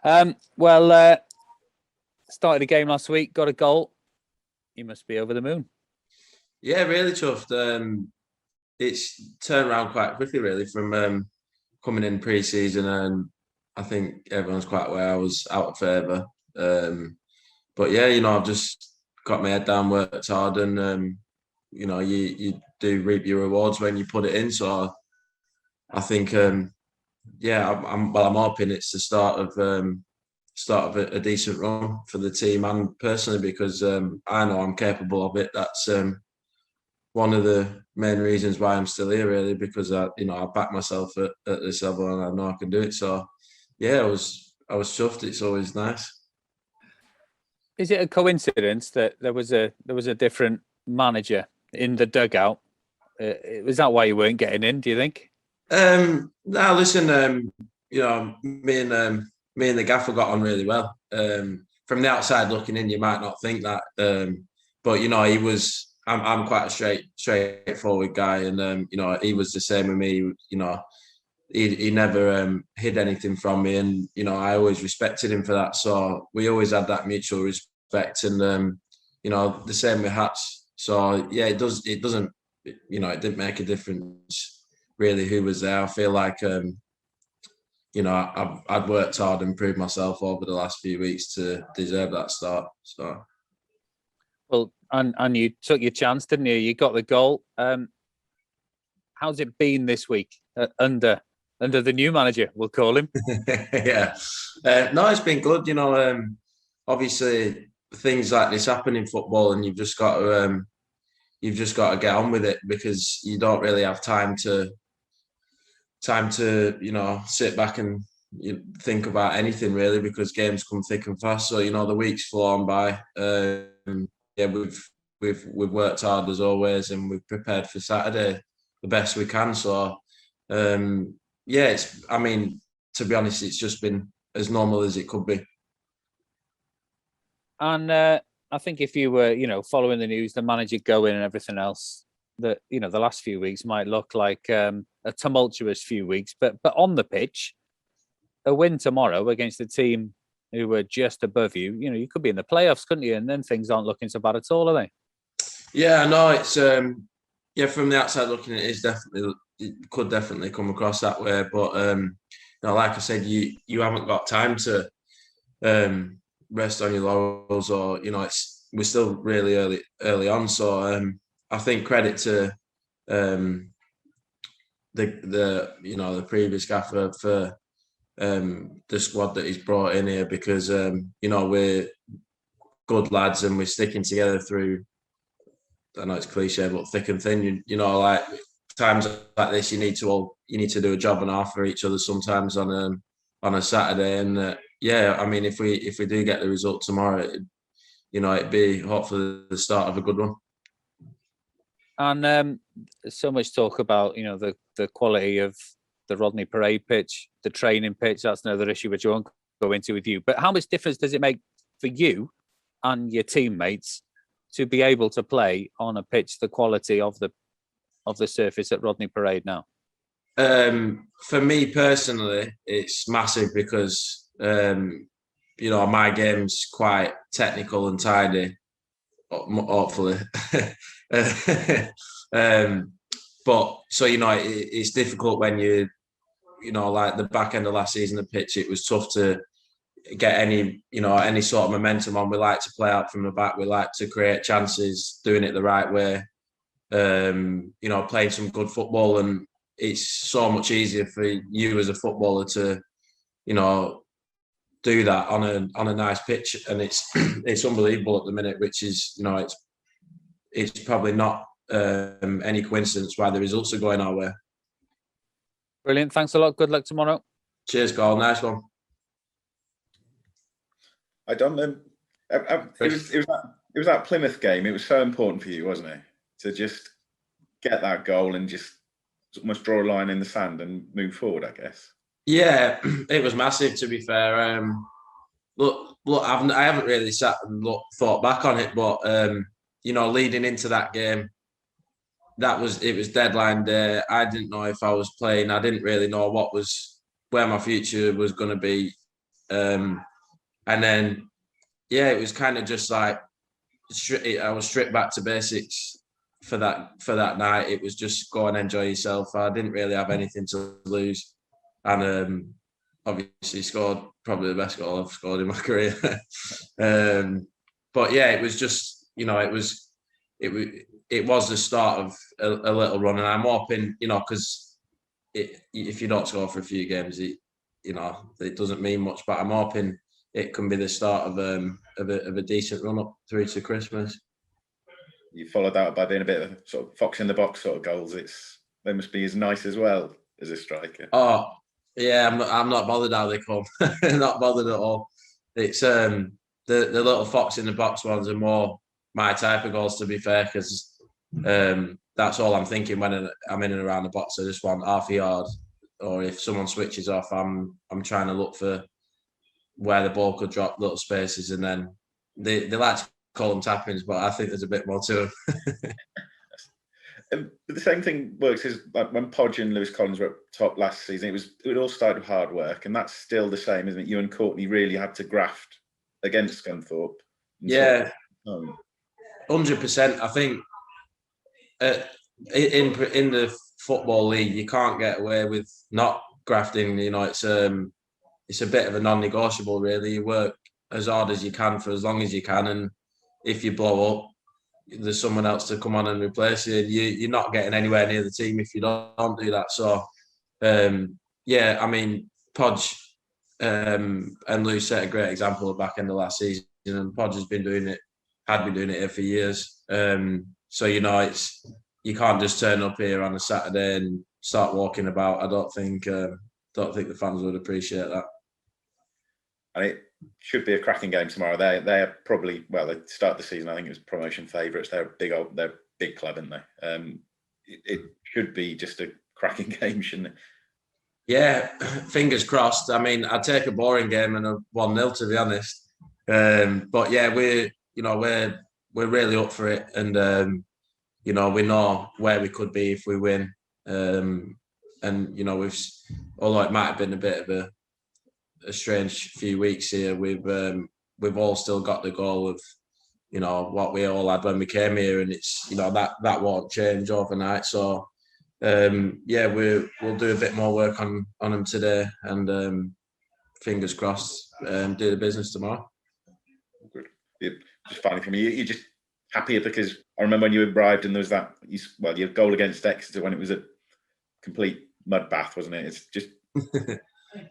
Started a game last week, got a goal. You must be over the moon. Yeah, really chuffed. It's turned around quite quickly, really, from coming in pre-season, and I think everyone's quite aware I was out of favour. But yeah, I've just got my head down, worked hard, and you do reap your rewards when you put it in. So I think, I'm hoping it's the start of a decent run for the team and personally because I know I'm capable of it. That's one of the main reasons why I'm still here, really, because I back myself at this level and I know I can do it. So yeah, I was chuffed. It's always nice. Is it a coincidence that there was a different manager in the dugout? Was that why you weren't getting in? Do you think? No, listen. Me and the gaffer got on really well. From the outside looking in, you might not think that, but he was. I'm quite a straightforward guy, and he was the same with me. He never hid anything from me, and I always respected him for that. So we always had that mutual respect, and the same with Hats. So yeah, it does. It doesn't. It didn't make a difference really who was there. I feel like I'd worked hard and proved myself over the last few weeks to deserve that start. So. Well, and you took your chance, didn't you? You got the goal. How's it been this week under the new manager? We'll call him. Yeah, no, it's been good. Obviously things like this happen in football, and you've just got to get on with it because you don't really have time to sit back and think about anything really because games come thick and fast. So the weeks flown by. Yeah, we've worked hard as always, and we've prepared for Saturday the best we can. So yeah, to be honest, it's just been as normal as it could be. And I think if you were, following the news, the manager going and everything else, that the last few weeks might look like a tumultuous few weeks, but on the pitch, a win tomorrow against a team who were just above you, you could be in the playoffs, couldn't you? And then things aren't looking so bad at all, are they? Yeah, I know it's from the outside looking, it could definitely come across that way. But like I said, you haven't got time to rest on your laurels, or we're still really early on. So I think credit to the previous gaffer for the squad that he's brought in here because we're good lads and we're sticking together through. I know it's cliche, but thick and thin. Like times like this, you need to do a job and a half for each other sometimes on a Saturday. And if we do get the result tomorrow, it'd be hopefully the start of a good one. And so much talk about the quality of the Rodney Parade pitch, the training pitch. That's another issue which I won't go into with you. But how much difference does it make for you and your teammates to be able to play on a pitch the quality of the surface at Rodney Parade now? For me personally, it's massive because my game's quite technical and tidy, hopefully. But so it's difficult when like the back end of last season, the pitch, it was tough to get any sort of momentum on. We like to play out from the back. We like to create chances, doing it the right way. Playing some good football, and it's so much easier for you as a footballer to, do that on a nice pitch, and it's it's unbelievable at the minute. Which is, it's probably not any coincidence why the results are going our way. Brilliant. Thanks a lot. Good luck tomorrow. Cheers, Carl. Nice one. I don't know. It was that Plymouth game. It was so important for you, wasn't it, to just get that goal and just almost draw a line in the sand and move forward, I guess. Yeah, it was massive. To be fair, look, I haven't really sat and thought back on it, but leading into that game, it was deadline day. I didn't know if I was playing. I didn't really know where my future was going to be. And then, yeah, it was kind of just like I was stripped back to basics for that night. It was just go and enjoy yourself. I didn't really have anything to lose, and obviously scored probably the best goal I've scored in my career. But yeah, it was just, it was the start of a little run, and I'm hoping, because if you don't score for a few games, it doesn't mean much. But I'm hoping it can be the start of a decent run up through to Christmas. You followed that by being a bit of a sort of fox in the box sort of goals. They must be as nice as well as a striker. Oh yeah, I'm not bothered how they come. Not bothered at all. It's the little fox in the box ones are more my type of goals, to be fair, because that's all I'm thinking when I'm in and around the box. I just want half a yard, or if someone switches off, I'm trying to look for where the ball could drop, little spaces, and then they like to call them tap-ins, but I think there's a bit more to them. The same thing works is like when Podge and Lewis Collins were at top last season. It all started with hard work, and that's still the same, isn't it? You and Courtney really had to graft against Scunthorpe. Yeah, 100%. I think in the football league, you can't get away with not grafting. It's a bit of a non-negotiable, really. You work as hard as you can for as long as you can, and if you blow up, there's someone else to come on and replace you. You're not getting anywhere near the team if you don't do that. So, yeah, I mean, Podge and Lou set a great example at the back end of last season, and Podge had been doing it here for years. So you can't just turn up here on a Saturday and start walking about. I don't think the fans would appreciate that. And it should be a cracking game tomorrow. They're probably, they start the season, I think it was promotion favourites. They're a big club, aren't they? It should be just a cracking game, shouldn't it? Yeah, fingers crossed. I mean, I'd take a boring game and a 1-0, to be honest. But yeah, we're really up for it, and we know where we could be if we win. And although it might have been a bit of a strange few weeks here, we've all still got the goal of what we all had when we came here, and it's that won't change overnight. So yeah, we'll do a bit more work on them today, and fingers crossed, do the business tomorrow. Good. Just finally from you, you're just happier because I remember when you arrived and there was your goal against Exeter when it was a complete mud bath, wasn't it? It's just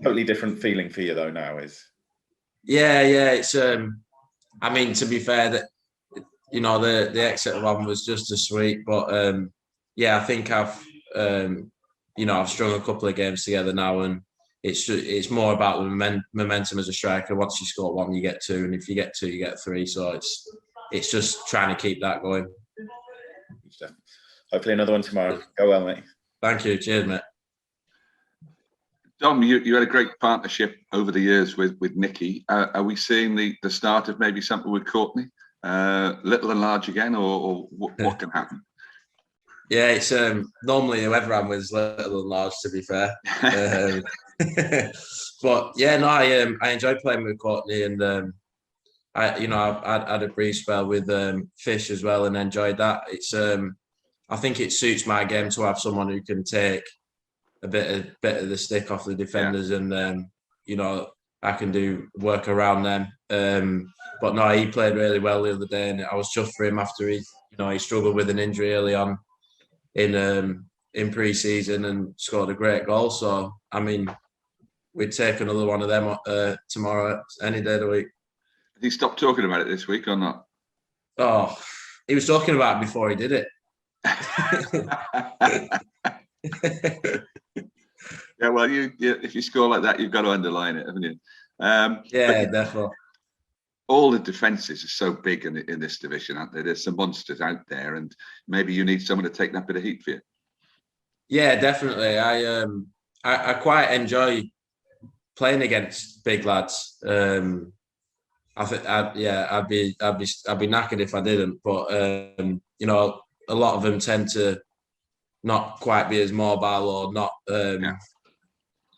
totally different feeling for you though now. Yeah, it's I mean, to be fair, that the Exeter one was just as sweet, but yeah, I think I've strung a couple of games together now, and it's more about the momentum as a striker. Once you score one, you get two, and if you get two, you get three. So it's just trying to keep that going. Hopefully another one tomorrow. Go well, mate. Thank you. Cheers, mate. Dom, you had a great partnership over the years with Nicky. Are we seeing the start of maybe something with Courtney? Little and large again, or what can happen? Yeah, it's normally whoever I'm with is little and large, to be fair. But yeah, no, I enjoyed playing with Courtney, and I've had a brief spell with Fish as well, and enjoyed that. It's I think it suits my game to have someone who can take a bit of the stick off the defenders, and I can do work around them. But no, he played really well the other day, and I was chuffed for him after he struggled with an injury early on in pre-season and scored a great goal. So I mean, we'd take another one of them tomorrow any day of the week. Did he stop talking about it this week or not? Oh, he was talking about it before he did it. Yeah, well, if you score like that, you've got to underline it, haven't you? Yeah, definitely. All the defences are so big in this division, aren't they? There's some monsters out there, and maybe you need someone to take that bit of heat for you. Yeah, definitely. I quite enjoy playing against big lads. I think I'd be knackered if I didn't. But a lot of them tend to not quite be as mobile, or not.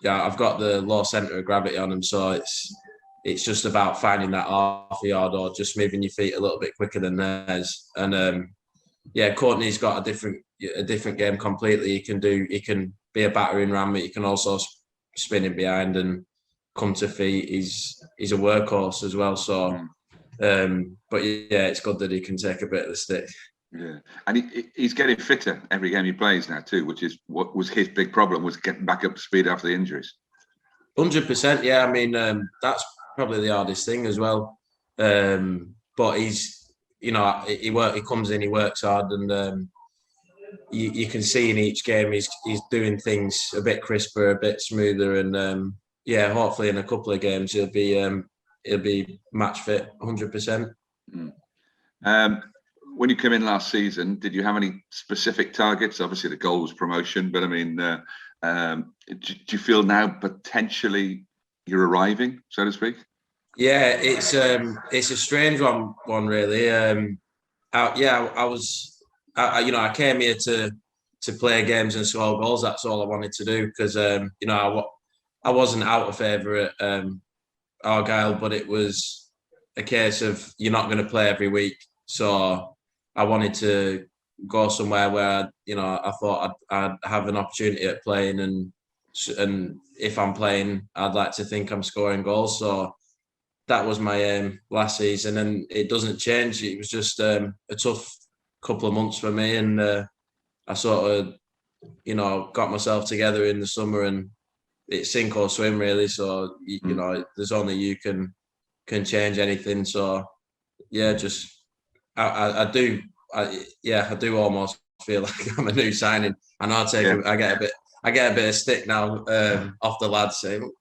I've got the low centre of gravity on them, so it's just about finding that half a yard or just moving your feet a little bit quicker than theirs. And Courtney's got a different game completely. He can be a battering ram, but he can also spin in behind and come to feet. He's a workhorse as well. So, but yeah, it's good that he can take a bit of the stick. Yeah, and he's getting fitter every game he plays now too, which is what was his big problem, was getting back up to speed after the injuries. 100%. Yeah, I mean that's probably the hardest thing as well. But he's, he comes in, he works hard, and you can see in each game he's doing things a bit crisper, a bit smoother, and hopefully in a couple of games he'll be match fit 100%. When you came in last season, did you have any specific targets? Obviously the goal was promotion, but I mean, do you feel now potentially you're arriving, so to speak? Yeah, it's a strange one really. I came here to play games and score goals. That's all I wanted to do, because I wasn't out of favour at Argyle, but it was a case of you're not going to play every week. So I wanted to go somewhere where I thought I'd have an opportunity at playing, and if I'm playing, I'd like to think I'm scoring goals. So that was my aim last season, and it doesn't change. It was just a tough couple of months for me, and I sort of got myself together in the summer, and it's sink or swim really. So there's only you can change anything. So yeah, I do almost feel like I'm a new signing. I know I get a bit of stick now off the lads saying,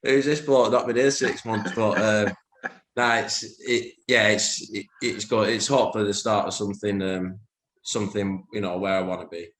"Who's this bloke? Not been here 6 months." But it's good. It's hopefully the start of something where I want to be.